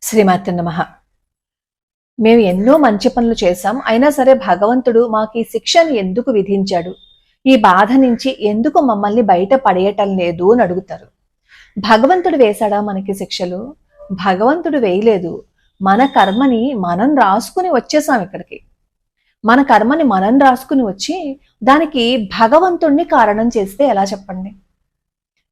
శ్రీమాత్రే నమః. మేము ఎన్నో మంచి పనులు చేశాం, అయినా సరే భగవంతుడు మాకు ఈ శిక్షను ఎందుకు విధించాడు, ఈ బాధ నుంచి ఎందుకు మమ్మల్ని బయట పడేయటం లేదు అని అడుగుతారు. భగవంతుడు వేశాడా మనకి శిక్షలు? భగవంతుడు వేయలేదు. మన కర్మని మనం రాసుకుని వచ్చేసాం ఇక్కడికి. మన కర్మని మనం రాసుకుని వచ్చి దానికి భగవంతుణ్ణి కారణం చేస్తే ఎలా చెప్పండి?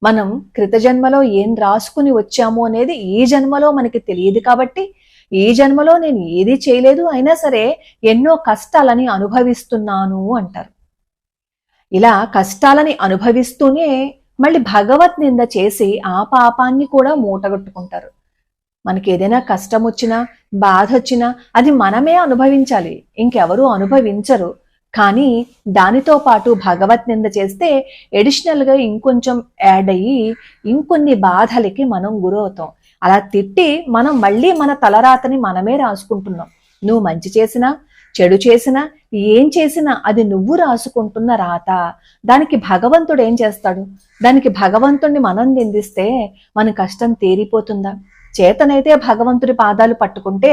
మనం కృత జన్మలో ఏం రాసుకుని వచ్చాము అనేది ఈ జన్మలో మనకి తెలియదు కాబట్టి, ఈ జన్మలో నేను ఏది చేయలేదు, అయినా సరే ఎన్నో కష్టాలని అనుభవిస్తున్నాను అంటారు. ఇలా కష్టాలని అనుభవిస్తూనే మళ్ళీ భగవత్ నింద చేసి ఆ పాపాన్ని కూడా మూటగట్టుకుంటారు. మనకి ఏదైనా కష్టం వచ్చినా, బాధ వచ్చినా అది మనమే అనుభవించాలి, ఇంకెవరూ అనుభవించరు. కానీ దానితో పాటు భగవత్ నింద చేస్తే ఎడిషనల్గా ఇంకొంచెం యాడ్ అయ్యి ఇంకొన్ని బాధలకి మనం గురవుతాం. అలా తిట్టి మనం మళ్ళీ మన తలరాతని మనమే రాసుకుంటున్నాం. నువ్వు మంచి చేసినా, చెడు చేసినా, ఏం చేసినా అది నువ్వు రాసుకుంటున్న రాత. దానికి భగవంతుడు ఏం చేస్తాడు? దానికి భగవంతుడిని మనం నిందిస్తే మన కష్టం తీరిపోతుందా? చేతనైతే భగవంతుడి పాదాలు పట్టుకుంటే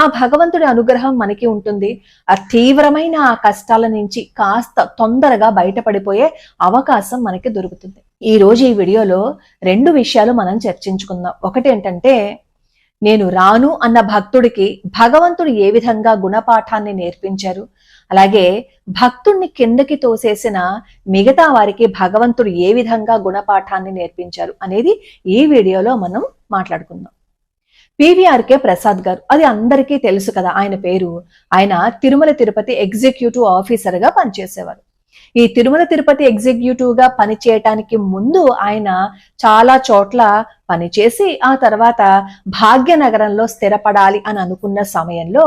ఆ భగవంతుడి అనుగ్రహం మనకి ఉంటుంది. ఆ తీవ్రమైన ఆ కష్టాల నుంచి కాస్త తొందరగా బయటపడిపోయే అవకాశం మనకి దొరుకుతుంది. ఈ రోజు ఈ వీడియోలో 2 విషయాలు మనం చర్చించుకుందాం. ఒకటి ఏంటంటే, నేను రాను అన్న భక్తుడికి భగవంతుడు ఏ విధంగా గుణపాఠాన్ని నేర్పించారు, అలాగే భక్తుడిని కిందకి తోసేసిన మిగతా వారికి భగవంతుడు ఏ విధంగా గుణపాఠాన్ని నేర్పించారు అనేది ఈ వీడియోలో మనం మాట్లాడుకుందాం. పివిఆర్కే ప్రసాద్ గారు, అది అందరికీ తెలుసు కదా ఆయన పేరు. ఆయన తిరుమల తిరుపతి ఎగ్జిక్యూటివ్ ఆఫీసర్ గా పనిచేసేవారు. ఈ తిరుమల తిరుపతి ఎగ్జిక్యూటివ్ గా పనిచేయటానికి ముందు ఆయన చాలా చోట్ల పనిచేసి ఆ తర్వాత భాగ్యనగరంలో స్థిరపడాలి అని అనుకున్న సమయంలో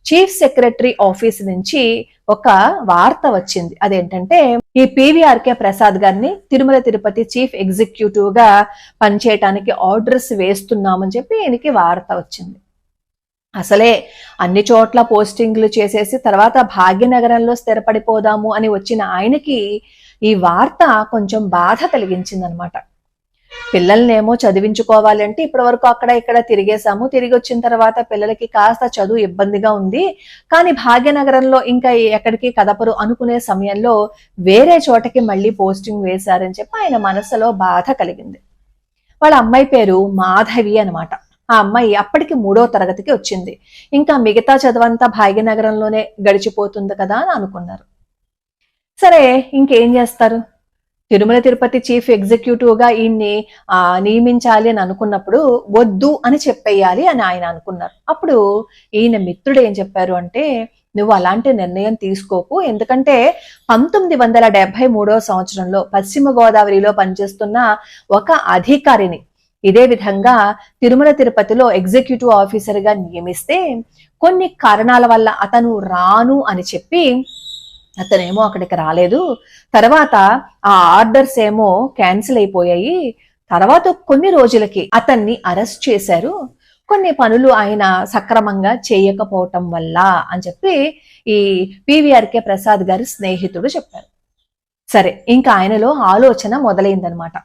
చీఫ్ సెక్రటరీ ఆఫీస్ నుంచి ఒక వార్త వచ్చింది. అదేంటంటే, ఈ పివిఆర్కే ప్రసాద్ గారిని తిరుమల తిరుపతి చీఫ్ ఎగ్జిక్యూటివ్ గా పనిచేయటానికి ఆర్డర్స్ వేస్తున్నామని చెప్పి ఈయనకి వార్త వచ్చింది. అసలే అన్ని చోట్ల పోస్టింగ్లు చేసేసి తర్వాత భాగ్యనగరంలో స్థిరపడిపోదాము అని వచ్చిన ఆయనకి ఈ వార్త కొంచెం బాధ కలిగించింది అనమాట. పిల్లల్నేమో చదివించుకోవాలంటే ఇప్పటి వరకు అక్కడ ఇక్కడ తిరిగేశాము, తిరిగి వచ్చిన తర్వాత పిల్లలకి కాస్త చదువు ఇబ్బందిగా ఉంది, కానీ భాగ్యనగరంలో ఇంకా ఎక్కడికి కదపరు అనుకునే సమయంలో వేరే చోటకి మళ్ళీ పోస్టింగ్ వేశారని చెప్పి ఆయన మనసులో బాధ కలిగింది. వాళ్ళ అమ్మాయి పేరు మాధవి అనమాట. ఆ అమ్మాయి అప్పటికి 3వ తరగతికి వచ్చింది. ఇంకా మిగతా చదువంతా భాగ్యనగరంలోనే గడిచిపోతుంది కదా అని అనుకున్నారు. సరే, ఇంకేం చేస్తారు? తిరుమల తిరుపతి చీఫ్ ఎగ్జిక్యూటివ్ గా ఈయన్ని నియమించాలి అని అనుకున్నప్పుడు వద్దు అని చెప్పేయాలి అని ఆయన అనుకున్నారు. అప్పుడు ఈయన మిత్రుడు ఏం చెప్పారు అంటే, నువ్వు అలాంటి నిర్ణయం తీసుకోకు, ఎందుకంటే 1973వ సంవత్సరంలో పశ్చిమ గోదావరిలో పనిచేస్తున్న ఒక అధికారిని ఇదే విధంగా తిరుమల తిరుపతిలో ఎగ్జిక్యూటివ్ ఆఫీసర్ గా నియమిస్తే కొన్ని కారణాల వల్ల అతను రాను అని చెప్పి అతనేమో అక్కడికి రాలేదు. తర్వాత ఆ ఆర్డర్స్ ఏమో క్యాన్సిల్ అయిపోయాయి. తర్వాత కొన్ని రోజులకి అతన్ని అరెస్ట్ చేశారు, కొన్ని పనులు ఆయన సక్రమంగా చేయకపోవటం వల్ల అని చెప్పి ఈ పివిఆర్కే ప్రసాద్ గారి స్నేహితుడు చెప్పారు. సరే, ఇంకా ఆయనలో ఆలోచన మొదలైందనమాట.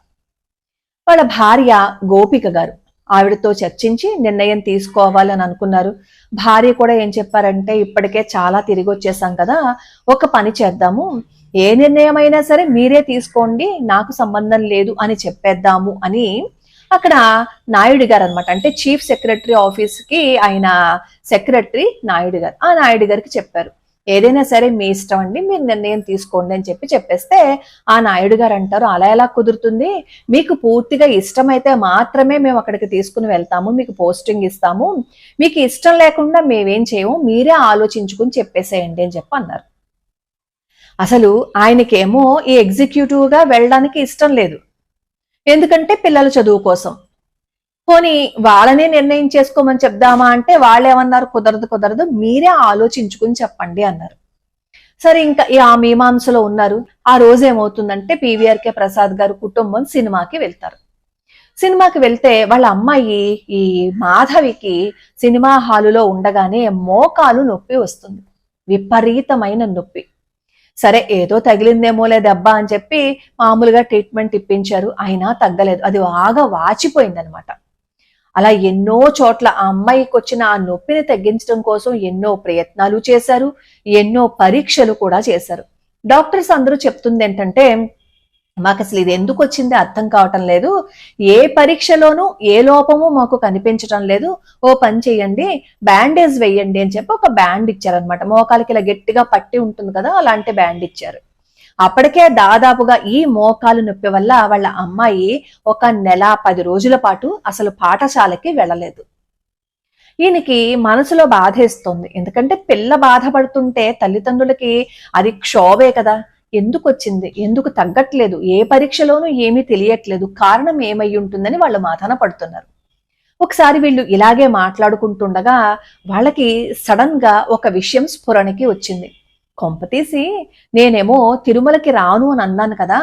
వాళ్ళ భార్య గోపిక గారు, ఆవిడతో చర్చించి నిర్ణయం తీసుకోవాలని అనుకున్నారు. భార్య కూడా ఏం చెప్పారంటే, ఇప్పటికే చాలా తిరిగి వచ్చేసాం కదా, ఒక పని చేద్దాము, ఏ నిర్ణయం అయినా సరే మీరే తీసుకోండి, నాకు సంబంధం లేదు అని చెప్పేద్దాము అని అక్కడ నాయుడు గారు అనమాట, అంటే చీఫ్ సెక్రటరీ ఆఫీస్ కి ఆయన సెక్రటరీ నాయుడు గారు, ఆ నాయుడు గారికి చెప్పారు, ఏదైనా సరే మీ ఇష్టం అండి, మీరు నిర్ణయం తీసుకోండి అని చెప్పేస్తే ఆ నాయుడు గారు అంటారు, అలా ఎలా కుదురుతుంది, మీకు పూర్తిగా ఇష్టమైతే మాత్రమే మేము అక్కడికి తీసుకుని వెళ్తాము, మీకు పోస్టింగ్ ఇస్తాము, మీకు ఇష్టం లేకుండా మేమేం చేయము, మీరే ఆలోచించుకుని చెప్పేసేయండి అని చెప్పి అన్నారు. అసలు ఆయనకేమో ఈ ఎగ్జిక్యూటివ్ గా వెళ్ళడానికి ఇష్టం లేదు, ఎందుకంటే పిల్లల చదువు కోసం. పోనీ వాళ్ళనే నిర్ణయం చేసుకోమని చెప్దామా అంటే వాళ్ళు ఏమన్నారు, కుదరదు, మీరే ఆలోచించుకుని చెప్పండి అన్నారు. సరే, ఇంకా ఆ మీమాంసలో ఉన్నారు. ఆ రోజు ఏమవుతుందంటే, పివిఆర్కే ప్రసాద్ గారు కుటుంబం సినిమాకి వెళ్తారు. సినిమాకి వెళ్తే వాళ్ళ అమ్మాయి ఈ మాధవికి సినిమా హాలులో ఉండగానే మోకాలు నొప్పి వస్తుంది, విపరీతమైన నొప్పి. సరే, ఏదో తగిలిందేమోలే దెబ్బ అని చెప్పి మామూలుగా ట్రీట్మెంట్ ఇప్పించారు, అయినా తగ్గలేదు, అది బాగా వాచిపోయింది అనమాట. అలా ఎన్నో చోట్ల ఆ అమ్మాయికి వచ్చిన ఆ నొప్పిని తగ్గించడం కోసం ఎన్నో ప్రయత్నాలు చేశారు, ఎన్నో పరీక్షలు కూడా చేశారు. డాక్టర్స్ అందరూ చెప్తుంది ఏంటంటే, మాకు అసలు ఇది ఎందుకు వచ్చింది అర్థం కావటం లేదు, ఏ పరీక్షలోనూ ఏ లోపము మాకు కనిపించటం లేదు, ఓ పని చెయ్యండి, బ్యాండేజ్ వెయ్యండి అని చెప్పి ఒక బ్యాండ్ ఇచ్చారనమాట. మోకాలకి ఇలా గట్టిగా పట్టి ఉంటుంది కదా, అలాంటి బ్యాండ్ ఇచ్చారు. అప్పటికే దాదాపుగా ఈ మోకాలు నొప్పి వల్ల వాళ్ళ అమ్మాయి 1 నెల 10 రోజుల పాటు అసలు పాఠశాలకి వెళ్ళలేదు. ఈయనకి మనసులో బాధేస్తుంది, ఎందుకంటే పిల్ల బాధపడుతుంటే తల్లిదండ్రులకి అది క్షోభే కదా. ఎందుకు వచ్చింది, ఎందుకు తగ్గట్లేదు, ఏ పరీక్షలోనూ ఏమీ తెలియట్లేదు, కారణం ఏమై ఉంటుందని వాళ్ళు మాథాన పడుతున్నారు. ఒకసారి వీళ్ళు ఇలాగే మాట్లాడుకుంటుండగా వాళ్ళకి సడన్ గా ఒక విషయం స్ఫురణకి వచ్చింది. కొంపతీసి నేనేమో తిరుమలకి రాను అని అన్నాను కదా,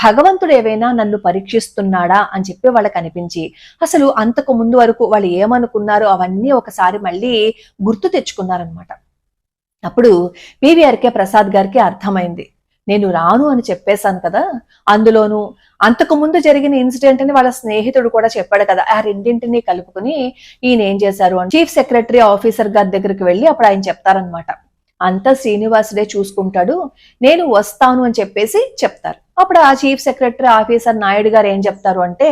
భగవంతుడు ఏవైనా నన్ను పరీక్షిస్తున్నాడా అని చెప్పి వాళ్ళకి అనిపించి, అసలు అంతకు ముందు వరకు వాళ్ళు ఏమనుకున్నారో అవన్నీ ఒకసారి మళ్ళీ గుర్తు తెచ్చుకున్నారనమాట. అప్పుడు పివిఆర్కే ప్రసాద్ గారికి అర్థమైంది, నేను రాను అని చెప్పేశాను కదా, అందులోనూ అంతకు ముందు జరిగిన ఇన్సిడెంట్ అని వాళ్ళ స్నేహితుడు కూడా చెప్పాడు కదా, ఆ రెండింటినీ కలుపుకుని ఈయన ఏం చేశారు అని చీఫ్ సెక్రటరీ ఆఫీసర్ గారి దగ్గరికి వెళ్ళి అప్పుడు ఆయన చెప్తారనమాట, అంతా శ్రీనివాసుడే చూసుకుంటాడు, నేను వస్తాను అని చెప్పేసి చెప్తారు. అప్పుడు ఆ చీఫ్ సెక్రటరీ ఆఫీసర్ నాయుడు గారు ఏం చెప్తారు అంటే,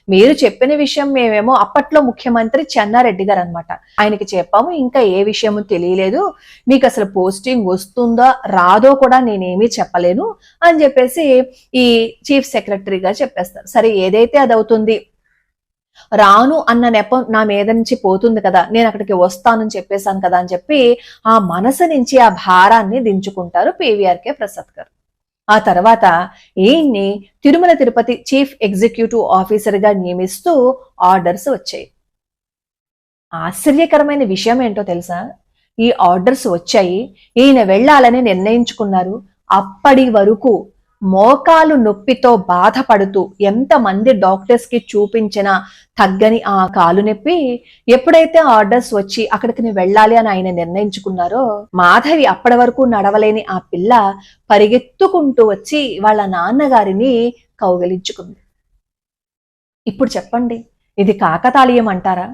మీరు చెప్పిన విషయం మేమేమో అప్పట్లో ముఖ్యమంత్రి చెన్నారెడ్డి గారు అనమాట, ఆయనకి చెప్పాము, ఇంకా ఏ విషయము తెలియలేదు, మీకు అసలు పోస్టింగ్ వస్తుందో రాదో కూడా నేనేమీ చెప్పలేను అని చెప్పేసి ఈ చీఫ్ సెక్రటరీ గారు చెప్పేస్తారు. సరే ఏదైతే అది అవుతుంది, రాను అన్న నెపం నా మీద నుంచి పోతుంది కదా, నేను అక్కడికి వస్తానని చెప్పేశాను కదా అని చెప్పి ఆ మనసు నుంచి ఆ భారాన్ని దించుకుంటారు పివిఆర్కే ప్రసాద్ గారు. ఆ తర్వాత ఈయన్ని Tirumala Tirupati chief executive officer గా నియమిస్తూ ఆర్డర్స్ వచ్చాయి. ఆశ్చర్యకరమైన విషయం ఏంటో తెలుసా, ఈ ఆర్డర్స్ వచ్చాయి, ఈయన వెళ్ళాలని నిర్ణయించుకున్నారు. అప్పటి వరకు మోకాలు నొప్పితో బాధపడుతూ ఎంతమంది డాక్టర్స్ కి చూపించినా తగ్గని ఆ కాలు నొప్పి ఎప్పుడైతే ఆర్డర్స్ వచ్చి అక్కడికి వెళ్ళాలి అని ఆయన నిర్ణయించుకున్నారో, మాధవి అప్పటి వరకు నడవలేని ఆ పిల్ల పరిగెత్తుకుంటూ వచ్చి వాళ్ళ నాన్నగారిని కౌగిలించుకుంది. ఇప్పుడు చెప్పండి, ఇది కాకతాళీయం అంటారా?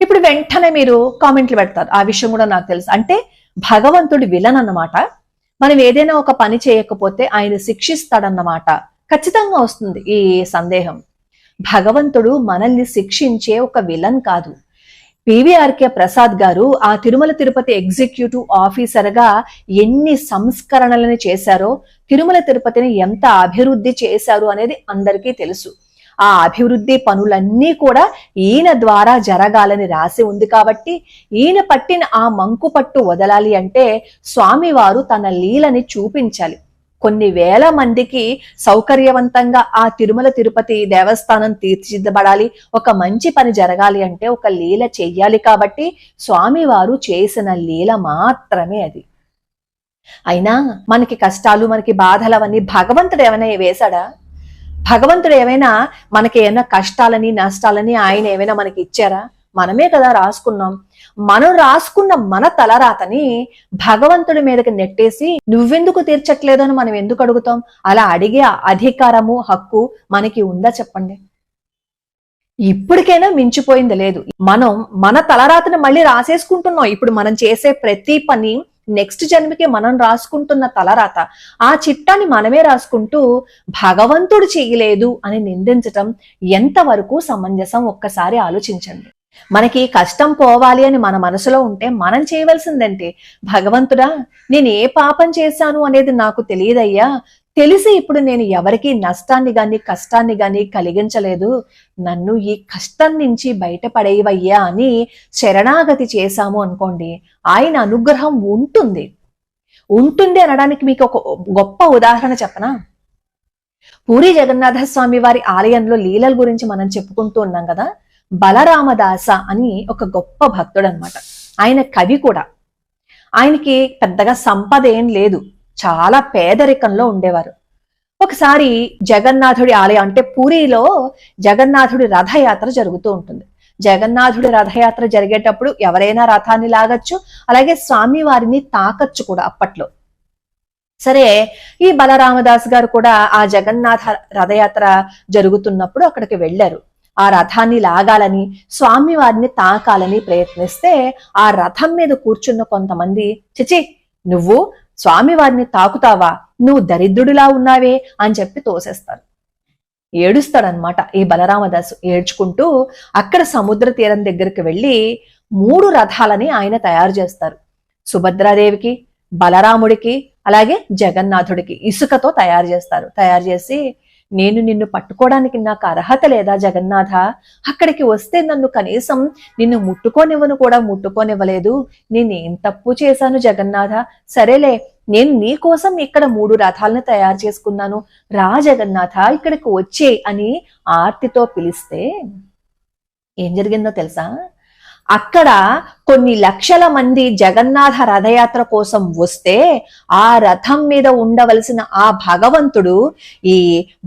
ఇప్పుడు వెంటనే మీరు కామెంట్లు పెడతారు, ఆ విషయం కూడా నాకు తెలుసు, అంటే భగవంతుడి విలన్ అన్నమాట, మనం ఏదైనా ఒక పని చేయకపోతే ఆయన శిక్షిస్తాడన్నమాట. ఖచ్చితంగా వస్తుంది ఈ సందేహం. భగవంతుడు మనల్ని శిక్షించే ఒక విలన్ కాదు. పివిఆర్కే ప్రసాద్ గారు ఆ తిరుమల తిరుపతి ఎగ్జిక్యూటివ్ ఆఫీసర్ గా ఎన్ని సంస్కరణలను చేశారో, తిరుమల తిరుపతిని ఎంత అభివృద్ధి చేశారు అనేది అందరికీ తెలుసు. ఆ అభివృద్ధి పనులన్నీ కూడా ఈయన ద్వారా జరగాలని రాసి ఉంది కాబట్టి, ఈయన పట్టిన ఆ మంకు పట్టు వదలాలి అంటే స్వామివారు తన లీలని చూపించాలి. కొన్ని వేల మందికి సౌకర్యవంతంగా ఆ తిరుమల తిరుపతి దేవస్థానం తీర్చిదిద్దబడాలి, ఒక మంచి పని జరగాలి అంటే ఒక లీల చెయ్యాలి. కాబట్టి స్వామివారు చేసిన లీల మాత్రమే అది. అయినా మనకి కష్టాలు, మనకి బాధలు అవన్నీ భగవంతుడు ఏమైనా వేశాడా? భగవంతుడు ఏమైనా మనకి ఏమైనా కష్టాలని నష్టాలని ఆయన ఏమైనా మనకి ఇచ్చారా? మనమే కదా రాసుకున్నాం. మనం రాసుకున్న మన తలరాతని భగవంతుడి మీదకి నెట్టేసి నువ్వెందుకు తీర్చట్లేదు అని మనం ఎందుకు అడుగుతాం? అలా అడిగే అధికారము హక్కు మనకి ఉందా చెప్పండి? ఇప్పటికైనా మించిపోయింది లేదు. మనం మన తలరాతని మళ్ళీ రాసేసుకుంటున్నాం. ఇప్పుడు మనం చేసే ప్రతి పని నెక్స్ట్ జన్మకి మనం రాసుకుంటున్న తలరాత. ఆ చిట్టాన్ని మనమే రాసుకుంటూ భగవంతుడు చేయలేదు అని నిందించటం ఎంతవరకు సమంజసం? ఒక్కసారి ఆలోచించండి. మనకి కష్టం పోవాలి అని మన మనసులో ఉంటే మనం చేయవలసిందంటే, భగవంతుడా నేను ఏ పాపం చేశాను అనేది నాకు తెలియదయ్యా, తెలిసి ఇప్పుడు నేను ఎవరికి నష్టాన్ని గాని కష్టాన్ని గాని కలిగించలేదు, నన్ను ఈ కష్టం నుంచి బయటపడేవయ్యా అని శరణాగతి చేశాము అనుకోండి, ఆయన అనుగ్రహం ఉంటుంది అనడానికి మీకు ఒక గొప్ప ఉదాహరణ చెప్పనా? పూరి జగన్నాథ స్వామి వారి ఆలయంలో లీలల గురించి మనం చెప్పుకుంటూ ఉన్నాం కదా. బలరామదాస అని ఒక గొప్ప భక్తుడు అనమాట. ఆయన కవి కూడా. ఆయనకి పెద్దగా సంపద ఏం లేదు, చాలా పేదరికంలో ఉండేవారు. ఒకసారి జగన్నాథుడి ఆలయం అంటే పూరిలో జగన్నాథుడి రథయాత్ర జరుగుతూ ఉంటుంది. జగన్నాథుడి రథయాత్ర జరిగేటప్పుడు ఎవరైనా రథాన్ని లాగచ్చు, అలాగే స్వామి వారిని తాకచ్చు కూడా అప్పట్లో. సరే, ఈ బలరామదాస్ గారు కూడా ఆ జగన్నాథ రథయాత్ర జరుగుతున్నప్పుడు అక్కడికి వెళ్ళారు. ఆ రథాన్ని లాగాలని, స్వామివారిని తాకాలని ప్రయత్నిస్తే ఆ రథం మీద కూర్చున్న కొంతమంది, చిచి నువ్వు స్వామివారిని తాకుతావా, నువ్వు దరిద్రుడిలా ఉన్నావే అని చెప్పి తోసేస్తారు. ఏడుస్తాడనమాట ఈ బలరామదాసు. ఏడ్చుకుంటూ అక్కడ సముద్ర తీరం దగ్గరికి వెళ్ళి 3 రథాలని ఆయన తయారు చేస్తారు. సుభద్రాదేవికి, బలరాముడికి, అలాగే జగన్నాథుడికి ఇసుకతో తయారు చేస్తారు. తయారు చేసి, నేను నిన్ను పట్టుకోవడానికి నాకు అర్హత లేదా జగన్నాథ, అక్కడికి వస్తే నన్ను కనీసం నిన్ను ముట్టుకోనివ్వను కూడా ముట్టుకోనివ్వలేదు, నేనేం తప్పు చేశాను జగన్నాథ, సరేలే నేను నీ కోసం ఇక్కడ 3 రథాలను తయారు చేసుకున్నాను, రా జగన్నాథ ఇక్కడికి వచ్చే అని ఆర్తితో పిలిస్తే ఏం జరిగిందో తెలుసా? అక్కడ కొన్ని లక్షల మంది జగన్నాథ రథయాత్ర కోసం వస్తే ఆ రథం మీద ఉండవలసిన ఆ భగవంతుడు ఈ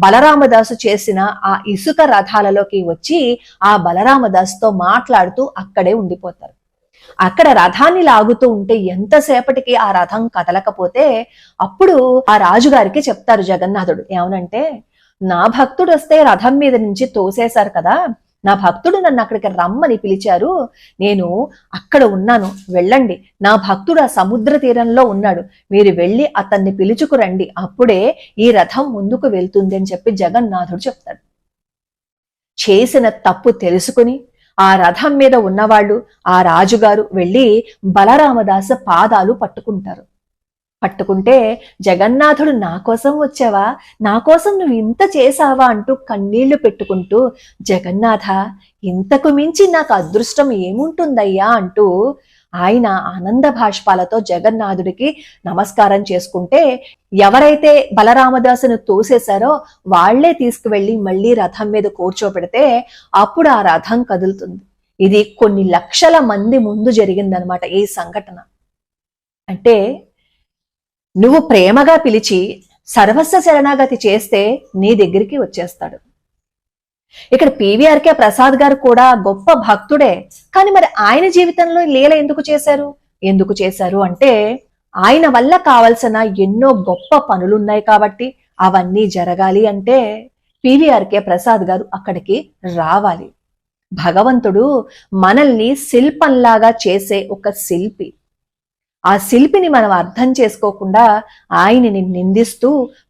బలరామదాసు చేసిన ఆ ఇసుక రథాలలోకి వచ్చి ఆ బలరామదాసుతో మాట్లాడుతూ అక్కడే ఉండిపోతారు. అక్కడ రథాన్ని లాగుతూ ఉంటే ఎంతసేపటికి ఆ రథం కదలకపోతే అప్పుడు ఆ రాజుగారికి చెప్తారు జగన్నాథుడు, ఏమనంటే, నా భక్తుడు వస్తే రథం మీద నుంచి తోసేశారు కదా, నా భక్తుడు నన్ను అక్కడికి రమ్మని పిలిచారు, నేను అక్కడ ఉన్నాను, వెళ్ళండి, నా భక్తుడు ఆ సముద్ర తీరంలో ఉన్నాడు, మీరు వెళ్ళి అతన్ని పిలుచుకురండి, అప్పుడే ఈ రథం ముందుకు వెళ్తుంది అని చెప్పి జగన్నాథుడు చెప్తాడు. చేసిన తప్పు తెలుసుకుని ఆ రథం మీద ఉన్నవాళ్ళు, ఆ రాజుగారు వెళ్ళి బలరామదాసు పాదాలు పట్టుకుంటారు. పట్టుకుంటే జగన్నాథుడు, నా కోసం వచ్చావా, నా కోసం నువ్వు ఇంత చేసావా అంటూ కన్నీళ్లు పెట్టుకుంటూ, జగన్నాథ ఇంతకు మించి నాకు అదృష్టం ఏముంటుందయ్యా అంటూ ఆయన ఆనంద భాష్పాలతో జగన్నాథుడికి నమస్కారం చేసుకుంటే, ఎవరైతే బలరామదాసును తోసేశారో వాళ్లే తీసుకువెళ్లి మళ్లీ రథం మీద కూర్చోపెడితే అప్పుడు ఆ రథం కదులుతుంది. ఇది కొన్ని లక్షల మంది ముందు జరిగిందనమాట ఈ సంఘటన. అంటే నువ్వు ప్రేమగా పిలిచి సర్వస్వ శరణాగతి చేస్తే నీ దగ్గరికి వచ్చేస్తాడు. ఇక్కడ పివిఆర్కే ప్రసాద్ గారు కూడా గొప్ప భక్తుడే, కానీ మరి ఆయన జీవితంలో లీల ఎందుకు చేశారు అంటే ఆయన వల్ల కావలసిన ఎన్నో గొప్ప పనులున్నాయి కాబట్టి అవన్నీ జరగాలి అంటే పివిఆర్కే ప్రసాద్ గారు అక్కడికి రావాలి. భగవంతుడు మనల్ని శిల్పంలాగా చేసే ఒక శిల్పి. ఆ శిల్పిని మనం అర్థం చేసుకోకుండా ఆయనని నిందిస్తూ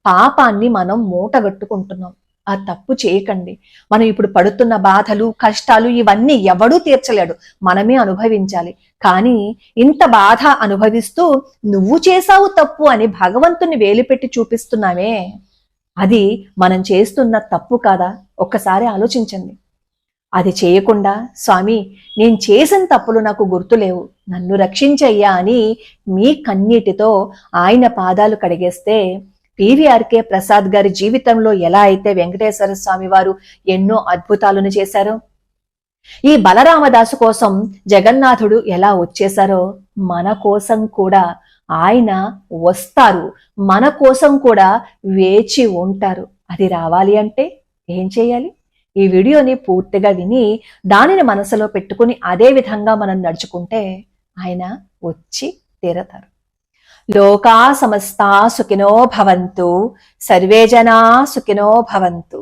పాపాన్ని మనం మూటగట్టుకుంటున్నాం. ఆ తప్పు చేయకండి. మనం ఇప్పుడు పడుతున్న బాధలు, కష్టాలు ఇవన్నీ ఎవడూ తీర్చలేడు, మనమే అనుభవించాలి. కానీ ఇంత బాధ అనుభవిస్తూ నువ్వు చేసావు తప్పు అని భగవంతుని వేలుపెట్టి చూపిస్తున్నామే, అది మనం చేస్తున్న తప్పు కాదా? ఒక్కసారి ఆలోచించండి. అది చేయకుండా, స్వామి నేను చేసిన తప్పులు నాకు గుర్తులేవు, నన్ను రక్షించయ్యా అని మీ కన్నీటితో ఆయన పాదాలు కడిగేస్తే పివిఆర్కే ప్రసాద్ గారి జీవితంలో ఎలా అయితే వెంకటేశ్వర స్వామి వారు ఎన్నో అద్భుతాలను చేశారో, ఈ బలరామదాసు కోసం జగన్నాథుడు ఎలా వచ్చేశారో మన కోసం కూడా ఆయన వస్తారు, మన కోసం కూడా వేచి ఉంటారు. అది రావాలి అంటే ఏం చేయాలి? ఈ వీడియోని పూర్తిగా విని దానిని మనసులో పెట్టుకుని అదే విధంగా మనం నడుచుకుంటే ఆయన వచ్చి తీరతారు. లోకా సమస్తా సుఖినో భవంతు, సర్వే జనా సుఖినో భవంతు.